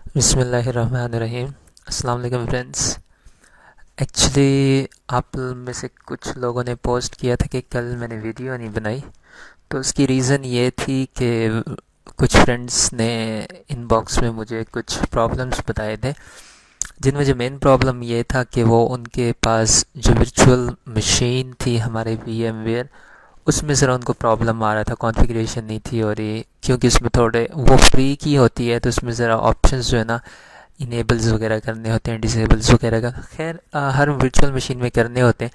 बिस्मिल्लाहिर्रहमानिर्रहीम। अस्सलाम वालेकुम फ्रेंड्स। एक्चुअली आप में से कुछ लोगों ने पोस्ट किया था कि कल मैंने वीडियो नहीं बनाई, तो उसकी रीज़न ये थी कि कुछ फ्रेंड्स ने इनबॉक्स में मुझे कुछ प्रॉब्लम्स बताए थे, जिनमें जो मेन प्रॉब्लम ये था कि वो उनके पास जो वर्चुअल मशीन थी हमारे VMware, उसमें ज़रा उनको प्रॉब्लम आ रहा था, कॉन्फ़िगरेशन नहीं थी हो रही, क्योंकि उसमें थोड़े वो फ्री की होती है तो उसमें ज़रा ऑप्शंस जो है ना इनेबल्स वगैरह करने होते हैं, डिसेबल्स वगैरह का खैर हर वर्चुअल मशीन में करने होते हैं,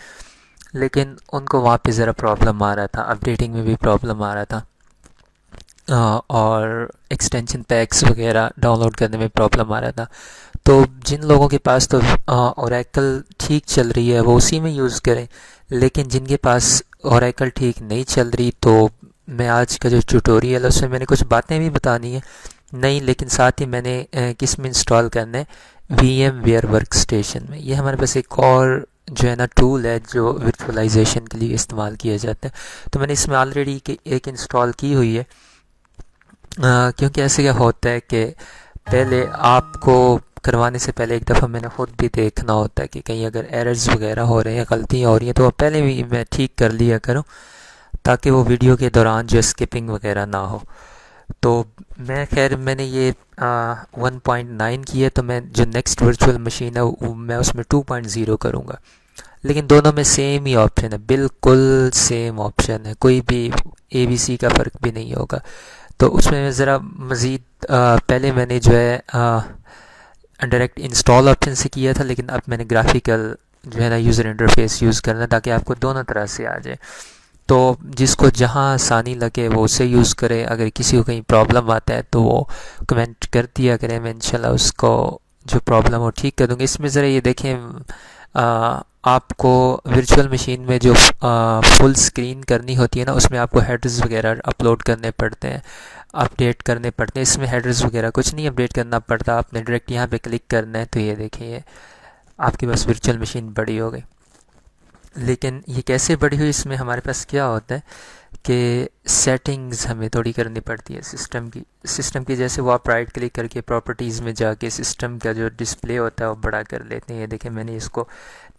लेकिन उनको वहाँ पे ज़रा प्रॉब्लम आ रहा था, अपडेटिंग में भी प्रॉब्लम आ रहा था, और एक्सटेंशन पैक्स वगैरह डाउनलोड करने में प्रॉब्लम आ रहा था। तो जिन लोगों के पास तो ओरेकल ठीक चल रही है वो उसी में यूज़ करें, लेकिन जिनके पास ओरेकल ठीक नहीं चल रही, तो मैं आज का जो ट्यूटोरियल है उसमें मैंने कुछ बातें भी बतानी है नहीं, लेकिन साथ ही मैंने किस में इंस्टॉल करना है, VMware वर्क स्टेशन में। ये हमारे पास एक और जो है ना टूल है जो वर्चुअलाइजेशन के लिए इस्तेमाल किया जाता है, तो मैंने इसमें ऑलरेडी एक इंस्टॉल की हुई है। क्योंकि ऐसे क्या होता है कि पहले आपको करवाने से पहले एक दफ़ा मैंने ख़ुद भी देखना होता है कि कहीं अगर एरर्स वगैरह हो रहे हैं, गलतियाँ हो रही हैं, तो पहले भी मैं ठीक कर लिया करूँ, ताकि वो वीडियो के दौरान जो स्किपिंग वगैरह ना हो। तो मैं खैर मैंने ये 1.9 की है, तो मैं जो नेक्स्ट वर्चुअल मशीन है मैं उसमें 2.0 करूँगा। लेकिन दोनों में सेम ही ऑप्शन है, बिल्कुल सेम ऑप्शन है, कोई भी ABC का फ़र्क भी नहीं होगा। तो उसमें मैं ज़रा मज़ीद पहले मैंने जो है डायरेक्ट इंस्टॉल ऑप्शन से किया था, लेकिन अब मैंने ग्राफिकल जो है ना यूज़र इंटरफेस यूज़ करना, ताकि आपको दोनों तरह से आ जाए। तो जिसको जहाँ आसानी लगे वो उसे यूज़ करे, अगर किसी को कहीं प्रॉब्लम आता है तो वो कमेंट कर दिया करें, मैं इंशाल्लाह उसको जो प्रॉब्लम हो ठीक कर दूँगी। इसमें ज़रा ये देखें, आपको वर्चुअल मशीन में जो फुल स्क्रीन करनी होती है ना, उसमें आपको हेडर्स वगैरह अपलोड करने पड़ते हैं, अपडेट करने पड़ते हैं। इसमें हेडर्स वगैरह कुछ नहीं अपडेट करना पड़ता, आपने डायरेक्ट यहाँ पे क्लिक करना है, तो ये देखिए आपके पास वर्चुअल मशीन बड़ी हो गई। लेकिन ये कैसे बड़ी हुई, इसमें हमारे पास क्या होता है कि सेटिंग्स हमें थोड़ी करनी पड़ती है सिस्टम की। जैसे वो आप राइट क्लिक करके प्रॉपर्टीज़ में जाके सिस्टम का जो डिस्प्ले होता है वो बड़ा कर लेते हैं। ये देखें मैंने इसको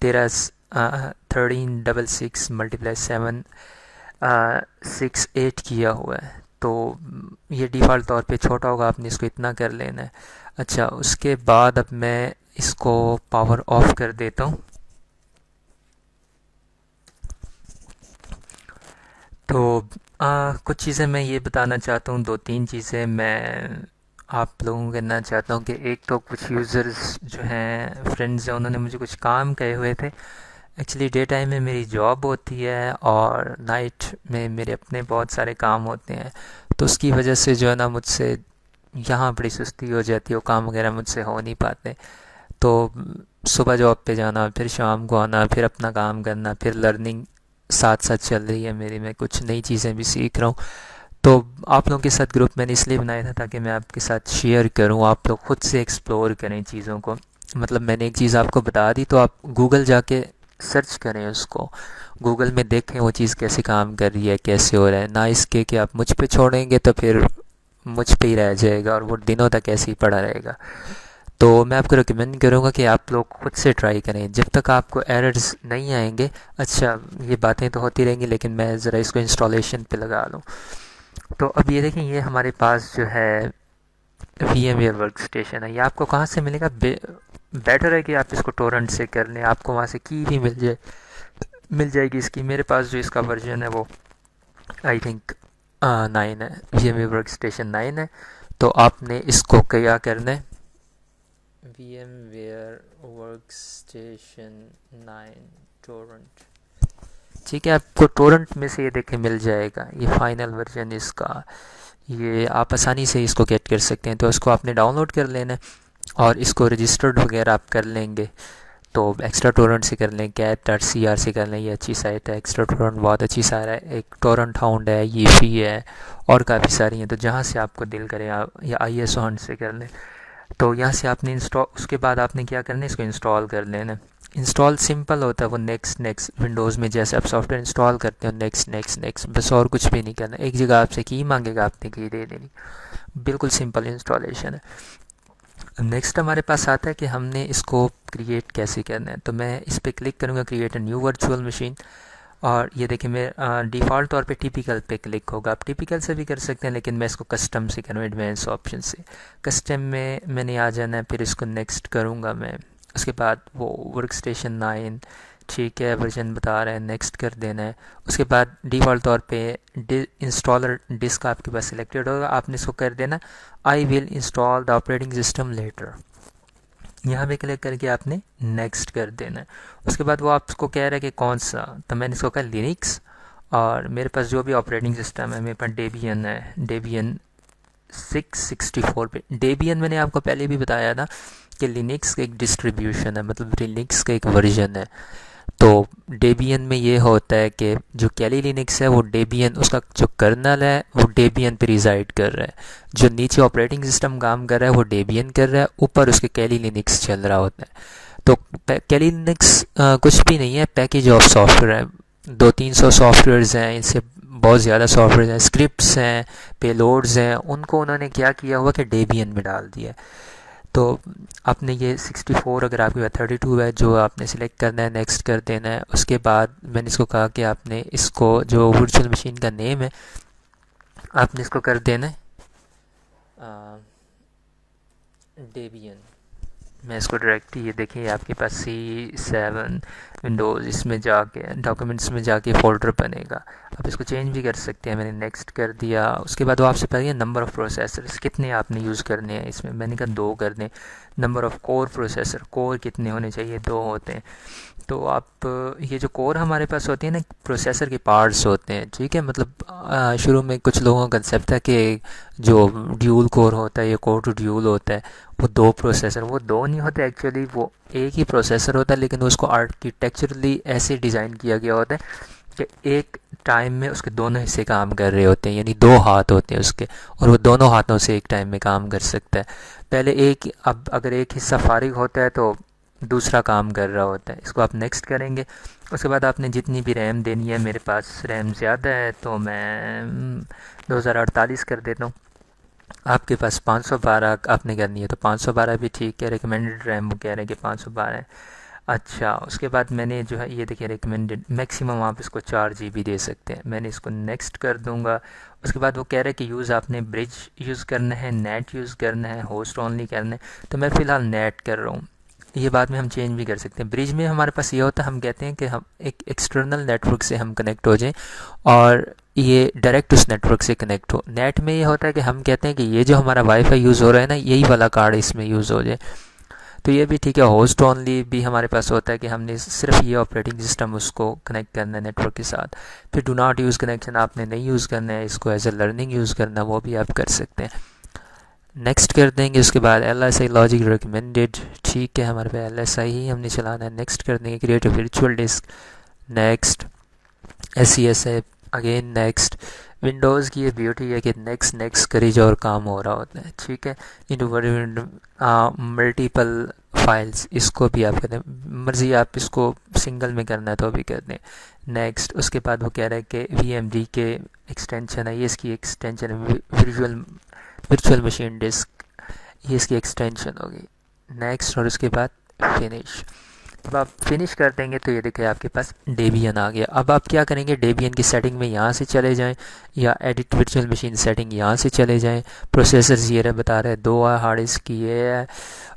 1366 मल्टीप्लाई 768 किया हुआ है, तो ये डिफ़ॉल्ट तौर पे छोटा होगा, आपने इसको इतना कर लेना है। अच्छा, उसके बाद अब मैं इसको पावर ऑफ कर देता हूँ। तो कुछ चीज़ें मैं ये बताना चाहता हूँ, दो तीन चीज़ें मैं आप लोगों को कहना चाहता हूँ कि एक तो कुछ यूज़र्स जो हैं, फ्रेंड्स हैं, उन्होंने मुझे कुछ काम कहे हुए थे। एक्चुअली डे टाइम में मेरी जॉब होती है और नाइट में मेरे अपने बहुत सारे काम होते हैं, तो उसकी वजह से जो है ना मुझसे यहाँ बड़ी सुस्ती हो जाती है, वो काम वगैरह मुझसे हो नहीं पाते। तो सुबह जॉब पे जाना, फिर शाम को आना, फिर अपना काम करना, फिर लर्निंग साथ साथ चल रही है मेरी, मैं कुछ नई चीज़ें भी सीख रहा हूँ। तो आप लोगों के साथ ग्रुप मैंने इसलिए बनाया था ताकि मैं आपके साथ शेयर करूँ, आप लोग खुद से एक्सप्लोर करें चीज़ों को। मतलब मैंने एक चीज़ आपको बता दी, तो आप गूगल जाके सर्च करें उसको, गूगल में देखें वो चीज़ कैसे काम कर रही है, कैसे हो रहा है, ना इसके कि आप मुझ पे छोड़ेंगे तो फिर मुझ पे ही रह जाएगा और वो दिनों तक ऐसे ही पड़ा रहेगा। तो मैं आपको रिकमेंड करूँगा कि आप लोग खुद से ट्राई करें, जब तक आपको एरर्स नहीं आएंगे। अच्छा, ये बातें तो होती रहेंगी, लेकिन मैं ज़रा इसको इंस्टॉलेशन पे लगा लूँ। तो अब ये देखें, ये हमारे पास जो है VMware वर्क स्टेशन है। ये आपको कहाँ से मिलेगा? बेटर है कि आप इसको टोरेंट से कर लें, आपको वहाँ से की भी मिल जाएगी इसकी। मेरे पास जो इसका वर्जन है वो आई थिंक 9 है, VMware वर्क स्टेशन 9 है। तो आपने इसको क्या करना है, VMware वर्कस्टेशन 9 टोरेंट, ठीक है, आपको टोरेंट में से ये देखे मिल जाएगा, ये फाइनल वर्जन इसका, ये आप आसानी से इसको गेट कर सकते हैं। तो इसको आपने डाउनलोड कर लेना है और इसको रजिस्टर्ड वगैरह आप कर लेंगे, तो एक्स्ट्रा टोरेंट से कर लें, cat.cr से कर लें, ये अच्छी साइट है। एक्स्ट्रा टोरेंट बहुत अच्छी साइट है, एक टोरेंट हाउंड है, यीफी है, और काफ़ी सारी हैं। तो जहाँ से आपको दिल करे आप, या ISO हंट से कर लें। तो यहाँ से आपने इंस्टॉल, उसके बाद आपने क्या करना है, इसको इंस्टॉल कर लेना। इंस्टॉल सिंपल होता है, वो नेक्स्ट नेक्स्ट विंडोज़ में जैसे आप सॉफ्टवेयर इंस्टॉल करते हो, नेक्स्ट नेक्स्ट नेक्स्ट, बस और कुछ भी नहीं करना। एक जगह आपसे की मांगेगा, आपने की दे देनी, बिल्कुल सिंपल इंस्टॉलेशन है। नेक्स्ट हमारे पास आता है कि हमने इसको क्रिएट कैसे करना है। तो मैं इस पर क्लिक करूँगा, create a new virtual machine, और ये देखिए मेरे डिफ़ॉल्ट तौर पे टिपिकल पे क्लिक होगा। आप टिपिकल से भी कर सकते हैं, लेकिन मैं इसको कस्टम से करूँ, एडवांस ऑप्शन से। कस्टम में मैंने आ जाना है, फिर इसको नेक्स्ट करूँगा मैं। उसके बाद वो वर्क स्टेशन 9 ठीक है, वर्जन बता रहे हैं, नेक्स्ट कर देना है। उसके बाद डिफ़ॉल्ट तौर पे इंस्टॉलर डिस्क आपके पास सिलेक्टेड होगा, आपने इसको कर देना I will install the operating system later. यहाँ पे क्लिक करके आपने नेक्स्ट कर देना है। उसके बाद वो आपको कह रहा है कि कौन सा, तो मैंने इसको कहा लिनक्स, और मेरे पास जो भी ऑपरेटिंग सिस्टम है, मेरे पास डेबियन है, डेबियन 664 पे। डेबियन मैंने आपको पहले भी बताया था कि लिनक्स का एक डिस्ट्रीब्यूशन है, मतलब लिनक्स का एक वर्जन है। तो डेबियन में ये होता है कि जो कैली लिनक्स है वो डेबियन, उसका जो कर्नल है वो डेबियन पे रिजाइड कर रहा है। जो नीचे ऑपरेटिंग सिस्टम काम कर रहा है वो डेबियन कर रहा है, ऊपर उसके कैली लिनक्स चल रहा होता है। तो कैली लिनक्स कुछ भी नहीं है, पैकेज ऑफ सॉफ्टवेयर है। 200-300 सॉफ्टवेयर्स हैं, इनसे बहुत ज़्यादा सॉफ्टवेयर हैं, स्क्रिप्ट्स हैं, पेलोड्स हैं, उनको उन्होंने क्या किया हुआ कि डेबियन में डाल दिया है। तो आपने ये 64, अगर आपके पास 32 है, जो आपने सिलेक्ट करना है, नेक्स्ट कर देना है। उसके बाद मैंने इसको कहा कि आपने इसको जो वर्चुअल मशीन का नेम है आपने इसको कर देना है डेबियन। मैं इसको डायरेक्ट, ये देखिए आपके पास C7 विंडोज़, इसमें जाके डॉक्यूमेंट्स में जाके फ़ोल्डर बनेगा। आप इसको चेंज भी कर सकते हैं। मैंने नेक्स्ट कर दिया। उसके बाद वो आपसे पता है नंबर ऑफ़ प्रोसेसर्स कितने आपने यूज़ करने हैं इसमें, मैंने कहा 2 कर दें। Number of core processor, core कितने होने चाहिए, 2 होते हैं। तो आप ये जो कोर हमारे पास होती है ना, प्रोसेसर के पार्ट्स होते हैं, ठीक है। मतलब शुरू में कुछ लोगों का कंसेप्ट था कि जो ड्यूल कोर होता है, ये कोर टू ड्यूल होता है, वो 2 प्रोसेसर, वो 2 नहीं होते एक्चुअली, वो एक ही प्रोसेसर होता है, लेकिन उसको आर्किटेक्चरली ऐसे डिज़ाइन किया गया होता है कि एक टाइम में उसके दोनों हिस्से काम कर रहे होते हैं, यानी 2 हाथ होते हैं उसके, और वो दोनों हाथों से एक टाइम में काम कर सकता है। पहले एक, अब अगर एक हिस्सा फारिग होता है तो दूसरा काम कर रहा होता है। इसको आप नेक्स्ट करेंगे। उसके बाद आपने जितनी भी रैम देनी है, मेरे पास रैम ज़्यादा है तो मैं 2048 कर देता हूँ। आपके पास 512 आपने करनी है तो 512 भी ठीक है। रिकमेंडेड रैम वो कह रहे हैं कि 512 है। अच्छा, उसके बाद मैंने जो है ये देखिए रिकमेंडेड मैक्सिमम आप इसको 4 GB दे सकते हैं। मैंने इसको नेक्स्ट कर दूंगा। उसके बाद वो कह रहे हैं कि यूज़ आपने ब्रिज यूज़ करना है, नेट यूज़ करना है, होस्ट ओनली करना है। तो मैं फ़िलहाल नेट कर रहा हूँ। ये बाद में हम चेंज भी कर सकते हैं। ब्रिज में हमारे पास ये होता है, हम कहते हैं कि हम एक एक्सटर्नल नेटवर्क से हम कनेक्ट हो जाएं और ये डायरेक्ट उस नेटवर्क से कनेक्ट हो। नेट में ये होता है कि हम कहते हैं कि ये जो हमारा वाईफाई यूज़ हो रहा है ना, यही वाला कार्ड इसमें यूज़ हो जाए। तो ये भी ठीक है। होस्ट ओनली भी हमारे पास होता है कि हमने सिर्फ ये ऑपरेटिंग सिस्टम उसको कनेक्ट करना है नेटवर्क के साथ। फिर डू नॉट यूज़ कनेक्शन आपने नहीं यूज़ करना है, इसको एज ए लर्निंग यूज़ करना, वो भी आप कर सकते हैं। नेक्स्ट कर देंगे। उसके बाद LSI लॉजिक रिकमेंडेड, ठीक है, हमारे पास LSI ही हमने चलाना है। नेक्स्ट कर देंगे। Create virtual disc, next. SCS है, अगेन नेक्स्ट। विंडोज़ की ये ब्यूटी है कि नेक्स्ट नेक्स्ट करी जो और काम हो रहा होता है, ठीक है। इंटू मल्टीपल फाइल्स, इसको भी आप कहते हैं, मर्ज़ी आप इसको सिंगल में करना है तो भी कर दें। नेक्स्ट। उसके बाद वो कह रहा है कि VMD के एक्सटेंशन है, ये इसकी एक्सटेंशन है, वर्चुअल मशीन डिस्क, ये इसकी एक्सटेंशन होगी। नेक्स्ट। और उसके बाद फिनिश। जब आप फिनिश कर देंगे तो ये देखिए आपके पास डेबियन आ गया। अब आप क्या करेंगे, डेबियन की सेटिंग में यहाँ से चले जाएं या एडिट वर्चुअल मशीन सेटिंग यहाँ से चले जाएं। प्रोसेसर ये बता रहे हैं 2 है, हार्ड डिस्क ये है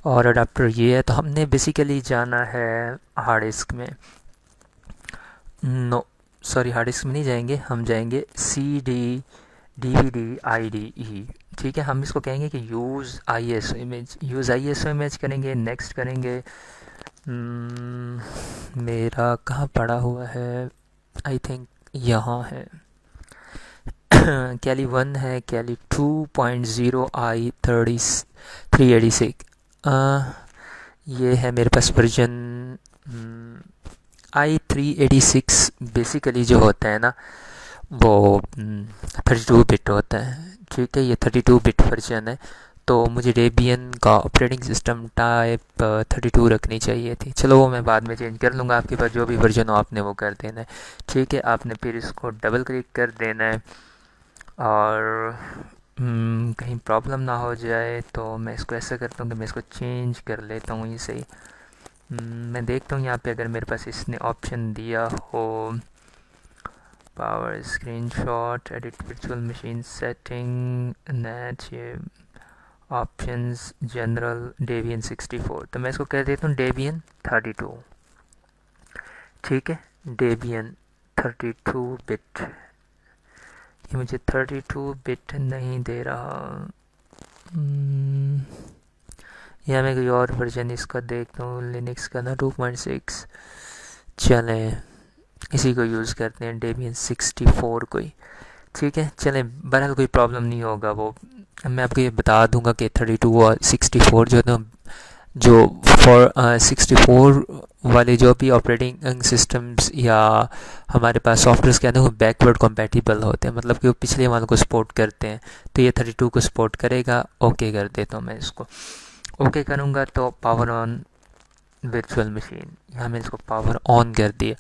और अडाप्टर ये है। तो हमने बेसिकली जाना है हार्ड डिस्क में, नो सॉरी हार्ड डिस्क में नहीं जाएंगे, हम जाएंगे CD DVD IDE, ठीक है। हम इसको कहेंगे कि use ISO image, use ISO image करेंगे। नेक्स्ट करेंगे। मेरा कहाँ पड़ा हुआ है, आई थिंक यहाँ है। कैली 1 है, कैली 2.0 i386, ये है मेरे पास वर्जन। i386 बेसिकली जो होता है ना वो 32 बिट होता है, ठीक है। ये 32 बिट वर्जन है, तो मुझे डेबियन का ऑपरेटिंग सिस्टम टाइप 32 रखनी चाहिए थी। चलो वो मैं बाद में चेंज कर लूँगा। आपके पास जो भी वर्जन हो आपने वो कर देना है, ठीक है। आपने फिर इसको डबल क्लिक कर देना है और कहीं प्रॉब्लम ना हो जाए, तो मैं इसको ऐसा करता हूँ कि मैं इसको चेंज कर लेता हूँ इसे ही। मैं देखता हूँ यहाँ पे अगर मेरे पास इसने ऑप्शन दिया हो, power screenshot, edit virtual machine setting, net, ये ऑप्शंस, जनरल, डेबियन 64, तो मैं इसको कह देता हूँ डेबियन 32। ठीक है, डेबियन 32 बिट। ये मुझे 32 बिट नहीं दे रहा। या मैं कोई और वर्जन इसका देखता हूँ लिनक्स का ना, 2.6। चलें इसी को यूज़ करते हैं, डेबियन 64 को ही। ठीक है, चलें, बहरहाल कोई प्रॉब्लम नहीं होगा। वो मैं आपको ये बता दूंगा कि 32 और 64 जो ना, जो फॉर 64 वाले जो भी ऑपरेटिंग सिस्टम्स या हमारे पास सॉफ्टवेयर के अंदर वो बैकवर्ड compatible होते हैं, मतलब कि वो पिछले वालों को सपोर्ट करते हैं, तो ये 32 को सपोर्ट करेगा। ओके कर देता हूँ मैं इसको। ओके करूँगा तो पावर ऑन वर्चुअल मशीन, यहाँ मैंने इसको पावर ऑन कर दिया।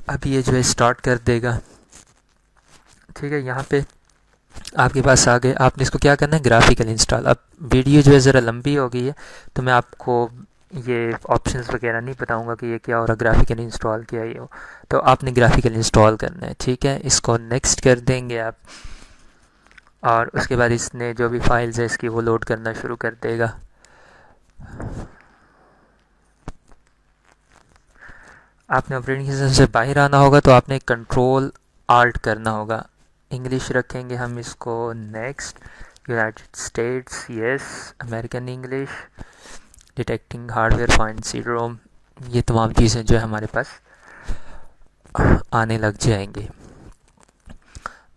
अब ये जो है स्टार्ट कर देगा। ठीक है, यहाँ पे आपके पास आ गए। आपने इसको क्या करना है, ग्राफिकल इंस्टॉल। अब वीडियो जो है ज़रा लंबी हो गई है, तो मैं आपको ये ऑप्शंस वगैरह नहीं बताऊंगा कि ये क्या हो रहा, ग्राफिकल इंस्टॉल किया ये हो। तो आपने ग्राफिकल इंस्टॉल करना है। ठीक है, इसको नेक्स्ट कर देंगे आप, और उसके बाद इसने जो भी फाइल्स है इसकी वो लोड करना शुरू कर देगा। आपने ऑपरेटिंग सिस्टम से बाहर आना होगा, तो आपने कंट्रोल आल्ट करना होगा। इंग्लिश रखेंगे हम इसको next, United States yes, American English, detecting hardware, find C ROM, ये तमाम चीज़ें जो है हमारे पास आने लग जाएंगी।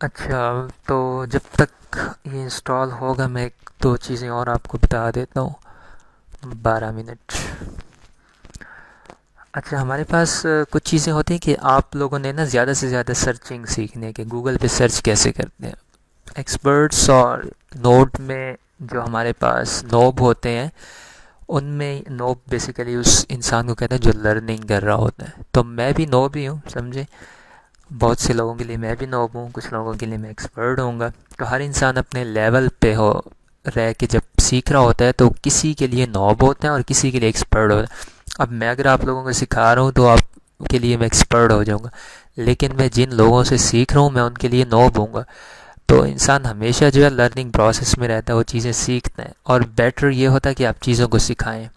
अच्छा, तो जब तक ये इंस्टॉल होगा मैं एक दो चीज़ें और आपको बता देता हूँ। 12 मिनट। अच्छा, हमारे पास कुछ चीज़ें होती हैं कि आप लोगों ने ना ज़्यादा से ज़्यादा सर्चिंग सीखने के, गूगल पे सर्च कैसे करते हैं एक्सपर्ट्स, और नोट में जो हमारे पास नोब होते हैं, उनमें नोब बेसिकली उस इंसान को कहते हैं जो लर्निंग कर रहा होता है। तो मैं भी नोब ही हूँ, समझे। बहुत से लोगों के लिए मैं भी नोब हूँ, कुछ लोगों के लिए मैं एक्सपर्ट होऊंगा। तो हर इंसान अपने लेवल पे हो रह के जब सीख रहा होता है, तो किसी के लिए नोब होता है और किसी के लिए एक्सपर्ट होता है। अब मैं अगर आप लोगों को सिखा रहा हूँ तो आपके लिए मैं एक्सपर्ट हो जाऊँगा, लेकिन मैं जिन लोगों से सीख रहा हूँ मैं उनके लिए नोब हूँगा। तो इंसान हमेशा जो है लर्निंग प्रोसेस में रहता है, वो चीज़ें सीखता है, और बेटर ये होता है कि आप चीज़ों को सिखाएं।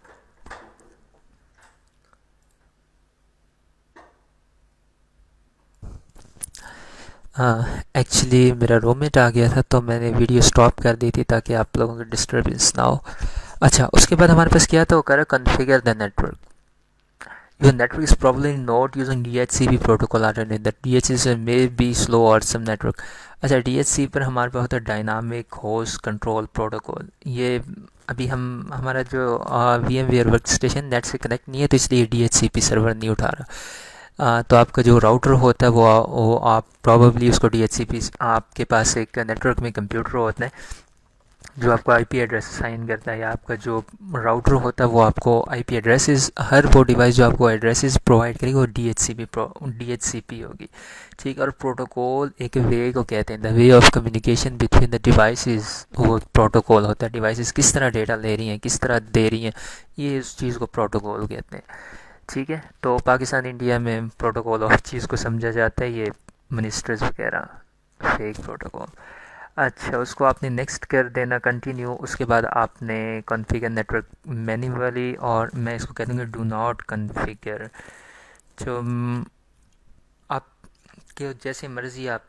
हाँ, एक्चुअली मेरा रूममेट आ गया था, तो मैंने वीडियो स्टॉप कर दी थी ताकि आप लोगों को डिस्टर्बेंस ना हो। अच्छा, उसके बाद हमारे पास क्या था, वो करा configure the network. Your network is probably not using DHCP protocol alternative. The DHCP may be slow or some network. अच्छा, DHCP पर हमारे पास होता है डायनामिक होस्ट कंट्रोल प्रोटोकॉल। ये अभी हमारा जो VMware वर्क स्टेशन नेट से कनेक्ट नहीं है, तो इसलिए DHCP सर्वर नहीं उठा रहा। तो आपका जो राउटर होता है वो आप प्रॉबली उसको DHCP, आपके पास एक नेटवर्क में कंप्यूटर होता है जो आपको आईपी एड्रेस असाइन करता है, या आपका जो राउटर होता है वो आपको आईपी एड्रेसेस, हर वो डिवाइस जो आपको एड्रेसेस प्रोवाइड करेगी वो DHCP होगी। ठीक है, और प्रोटोकॉल एक वे को कहते हैं, the way of communication between the devices, वो प्रोटोकॉल होता है। डिवाइसेस किस तरह डेटा ले रही हैं, किस तरह दे रही हैं, ये इस चीज़ को प्रोटोकॉल कहते हैं। ठीक है, तो पाकिस्तान इंडिया में प्रोटोकॉल और चीज़ को समझा जाता है ये मिनिस्टर्स वगैरह, फेक प्रोटोकॉल। अच्छा, उसको आपने नेक्स्ट कर देना, कंटिन्यू। उसके बाद आपने कॉन्फ़िगर नेटवर्क मैन्युअली, और मैं इसको कह दूँगा डू नॉट कॉन्फ़िगर। जो आप के जैसे मर्ज़ी आप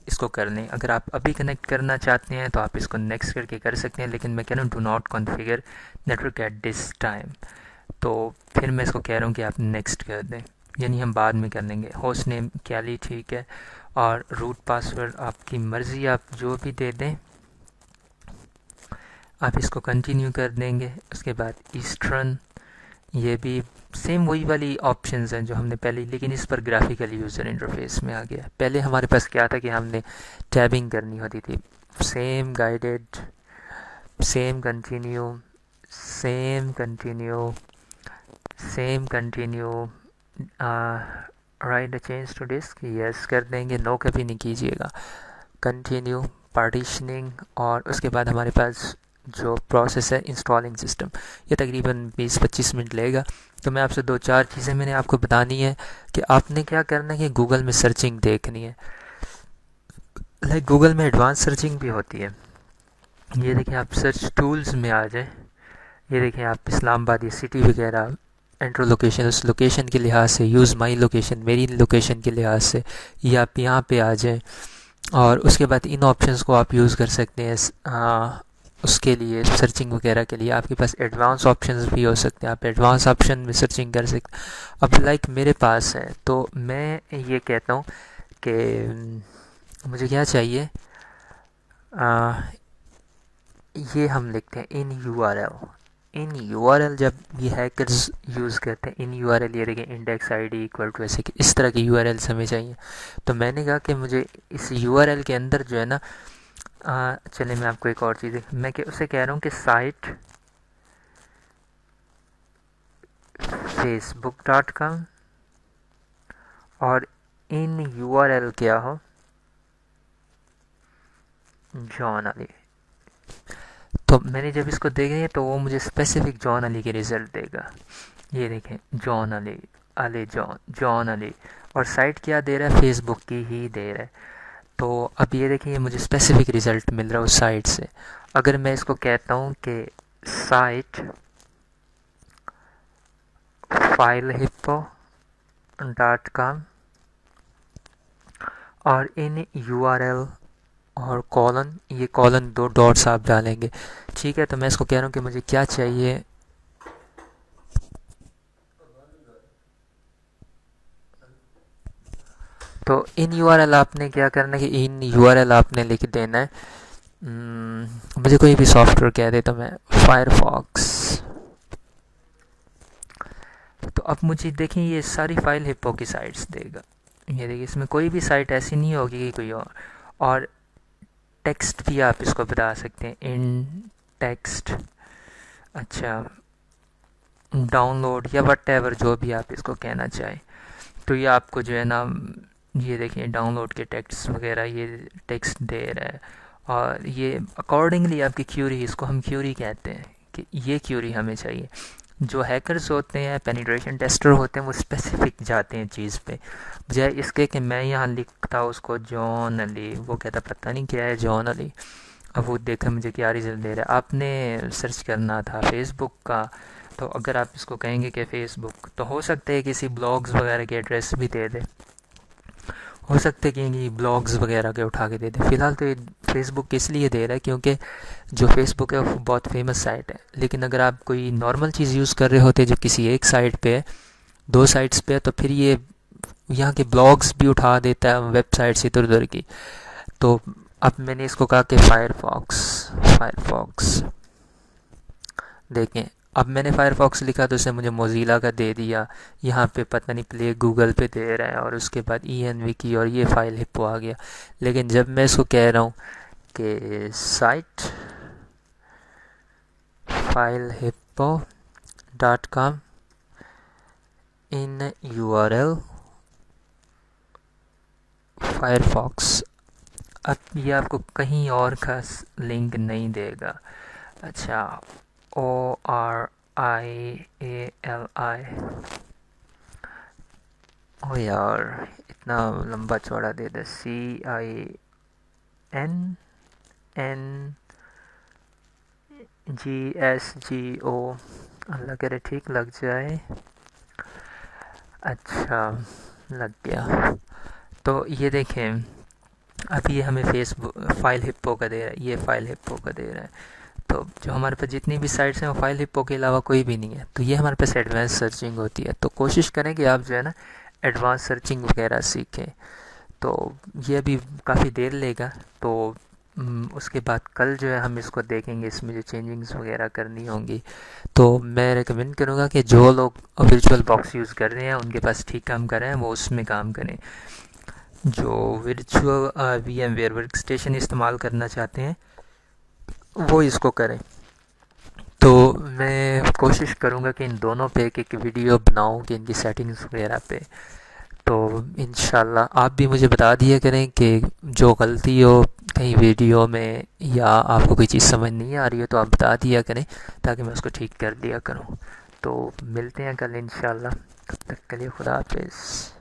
इसको कर लें। अगर आप अभी कनेक्ट करना चाहते हैं तो आप इसको नेक्स्ट करके कर सकते हैं, लेकिन मैं कह रहा हूँ do not configure network at this time. तो फिर मैं इसको कह रहा हूँ कि आप नेक्स्ट कर दें, यानी हम बाद में कर लेंगे। होस्ट नेम कैली, ठीक है, और रूट पासवर्ड आपकी मर्ज़ी, आप जो भी दे दें। आप इसको कंटिन्यू कर देंगे। उसके बाद ईस्टर्न, ये भी सेम वही वाली ऑप्शंस हैं जो हमने पहले, लेकिन इस पर ग्राफिकल यूज़र इंटरफेस में आ गया। पहले हमारे पास क्या था कि हमने टैबिंग करनी होती थी, same guided, same continue, same continue, same continue, right change to disk, yes कर देंगे, नो कभी नहीं कीजिएगा। कंटिन्यू, पार्टीशनिंग, और उसके बाद हमारे पास जो प्रोसेस है इंस्टॉलिंग सिस्टम, ये तकरीबन 20-25 मिनट लेगा। तो मैं आपसे 2-4 चीज़ें मैंने आपको बतानी है कि आपने क्या करना है कि गूगल में सर्चिंग देखनी है। लाइक गूगल में एडवांस सर्चिंग भी होती है। ये देखिए आप सर्च टूल्स में आ जाए, ये देखिए आप इस्लामाबाद या सिटी वगैरह एंटर लोकेशन, उस लोकेशन के लिहाज से यूज़ माई लोकेशन, मेरी लोकेशन के लिहाज से ये आप यहाँ पे आ जाएं, और उसके बाद इन ऑप्शंस को आप यूज़ कर सकते हैं। उसके लिए सर्चिंग वगैरह के लिए आपके पास एडवांस ऑप्शंस भी हो सकते हैं, आप एडवांस ऑप्शन में सर्चिंग कर सकते हैं। अब लाइक मेरे पास है तो मैं ये कहता हूँ कि मुझे क्या चाहिए, ये हम लिखते हैं इन यूआरएल। जब ये हैकर्स यूज़ करते हैं इन यूआरएल, ये देखिए इंडेक्स आईडी इक्वल टू ऐसे, इस तरह की यूआरएल्स हमें चाहिए। तो मैंने कहा कि मुझे इस यूआरएल के अंदर जो है ना, चले मैं आपको एक और चीज़, मैं उसे कह रहा हूँ कि साइट facebook.com और इन यूआरएल क्या हो, जॉन अली। तो मैंने जब इसको देखे तो वो मुझे स्पेसिफिक जॉन अली के रिज़ल्ट देगा। ये देखें जॉन अली जॉन अली, और साइट क्या दे रहा है, फेसबुक की ही दे रहा है। तो अब ये देखिए ये मुझे स्पेसिफिक रिज़ल्ट मिल रहा है उस साइट से। अगर मैं इसको कहता हूँ कि साइट filehippo.com और इन यूआरएल और कॉलन, ये कॉलन 2 डॉट्स आप डालेंगे, ठीक है। तो मैं इसको कह रहा हूँ कि मुझे क्या चाहिए, तो इन यूआरएल आपने क्या करना है कि इन यूआरएल आपने लिख देना है। मुझे कोई भी सॉफ्टवेयर कह दे तो मैं फायरफॉक्स। तो अब मुझे देखें ये सारी फाइल हिप्पो की साइट्स देगा। ये देखिए इसमें कोई भी साइट ऐसी नहीं होगी कि कोई और टेक्स्ट भी आप इसको बता सकते हैं, इन टेक्स्ट, अच्छा डाउनलोड या वट एवर, जो भी आप इसको कहना चाहें। तो ये आपको जो है ना, ये देखिए डाउनलोड के टेक्स्ट वगैरह ये टेक्स्ट दे रहा है, और ये अकॉर्डिंगली आपकी क्यूरी, इसको हम क्यूरी कहते हैं कि ये क्यूरी हमें चाहिए। जो हैकर्स होते हैं, पेनिट्रेशन टेस्टर होते हैं, वो स्पेसिफिक जाते हैं चीज़ पे, बजाय इसके कि मैं यहाँ लिखता उसको जॉन अली, वो कहता पता नहीं क्या है जॉन अली। अब वो देखा मुझे क्या रिजल्ट दे रहा है। आपने सर्च करना था फेसबुक का, तो अगर आप इसको कहेंगे कि फ़ेसबुक, तो हो सकता है किसी ब्लॉग्स वगैरह के एड्रेस भी दे दे, हो सकता है कि ब्लॉग्स वगैरह के उठा के दे दे। फ़िलहाल तो ये फेसबुक इसलिए दे रहा है क्योंकि जो फेसबुक है वो बहुत फेमस साइट है। लेकिन अगर आप कोई नॉर्मल चीज़ यूज़ कर रहे होते जो किसी एक साइट पे है, 2 साइट्स पे है, तो फिर ये यहाँ के ब्लॉग्स भी उठा देता है वेबसाइट्स इधर उधर की। तो अब मैंने इसको कहा कि फायरफॉक्स देखें, अब मैंने फायरफॉक्स लिखा तो उसने मुझे मोज़िला का दे दिया, यहाँ पे पता नहीं प्ले गूगल पे दे रहा है, और उसके बाद ENViki और ये फाइल हिप्पो आ गया। लेकिन जब मैं इसको कह रहा हूँ कि साइट filehippo.com इन यूआरएल फायरफॉक्स, अब ये आपको कहीं और का लिंक नहीं देगा। अच्छा ORIALI, ओ यार इतना लंबा चौड़ा दे दे, CINNGSGO, अल्लाह करे ठीक लग जाए। अच्छा लग गया। तो ये देखें अब ये हमें फेसबुक फाइल हिप्पो का दे रहा है, ये फाइल हिप्पो का दे रहा है। तो जो हमारे पास जितनी भी साइट्स हैं वो फाइल हिप्पो के अलावा कोई भी नहीं है। तो ये हमारे पास एडवांस सर्चिंग होती है। तो कोशिश करें कि आप जो है ना एडवांस सर्चिंग वगैरह सीखें। तो ये अभी काफ़ी देर लेगा, तो उसके बाद कल जो है हम इसको देखेंगे, इसमें जो चेंजिंग्स वगैरह करनी होंगी। तो मैं रेकमेंड करूँगा कि जो लोग वर्चुअल बॉक्स यूज़ कर रहे हैं उनके पास ठीक काम कर रहे हैं वो उसमें काम करें। जो वर्चुअल VMware वर्क स्टेशन इस्तेमाल करना चाहते हैं वो इसको करें। तो मैं कोशिश करूँगा कि इन दोनों पे एक वीडियो बनाऊँ कि इनकी सेटिंग्स वगैरह पे। तो इंशाल्लाह आप भी मुझे बता दिया करें कि जो गलती हो कहीं वीडियो में या आपको कोई चीज़ समझ नहीं आ रही हो तो आप बता दिया करें ताकि मैं उसको ठीक कर दिया करूँ। तो मिलते हैं कल इंशाल्लाह, तब तक के लिए खुदा हाफिज़।